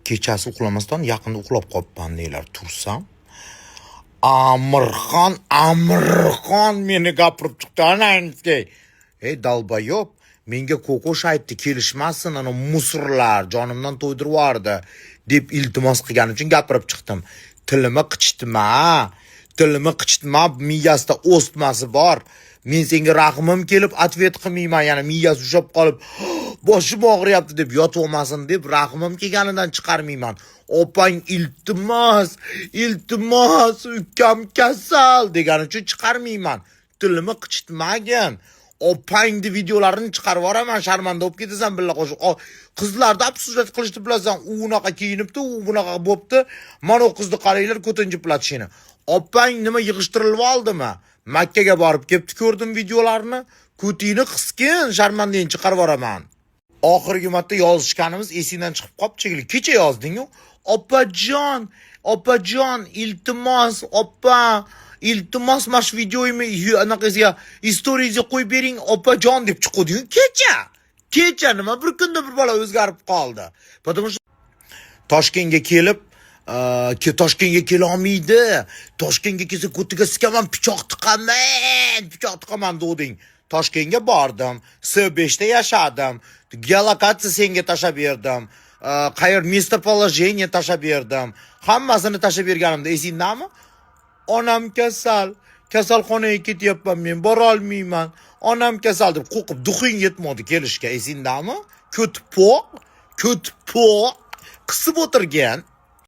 Kechasi uxlamasdan yaqinda uxlab qolibman deylar tursam. Amirxon meni gapirib chiqdi anangizga. Ey dalbayob, menga Kokosh aytdi kelishmasin, ana musurlar jonimdan to'ydirib yubordi deb iltimos qilgani uchun gapirib chiqdim. Tilimi qichitma, miyasida o'stmasi bor. Men senga rahmim kelib atvet qilmayman, yana miyasi ushab qolib, boshim og'riyapti deb yotib olmasin deb rahmim kelganidan chiqarmayman. Opang iltimos, ukam kasal degani uchun chiqarmayman. Tilimi qichitmagin. Opangni videolarini chiqarib yuboraman, sharmanda bo'lib ketasan billa qo'shib. Qizlarda absurd qilishni bilasan, u unaqa kiyinibdi, u bunaqa bo'pti. Mana u qizni qaranglar, ko'tinjiplatishini. Opang nima yig'ishtirilib oldimi? Makkaga borib kelibdi, ko'rdim videolarini. Ko'tingni qiskin, sharmandani chiqarib yuboraman. Oxirgi marta yozishganimiz esingdan chiqib qopchigili. Kecha yozding-ku. Opajon, iltimos, iltimos mash videoyimni anaqasiga istoriyasiga qo'yib bering, opajon deb chiqdi. Kecha nima bir kunda bir bola o'zgarib qoldi. Потому что Toshkentga kela olmaydi. Toshkentga kelsa ko'tiga sikaman, pichoq tiqaman doding. Toshkentga bordim, S5 da yashadim. Geolokatsiya senga tashab berdim. Qayer местоположение tashab berdim. Hammasini tashab berganimda esingdami? Onam kasalxonaga ketyapman, men bora olmayman. Onam kasal deb qo'rqib duxing yetmadi kelishga, esingdami? Ko'tpoq qisib o'tirgan.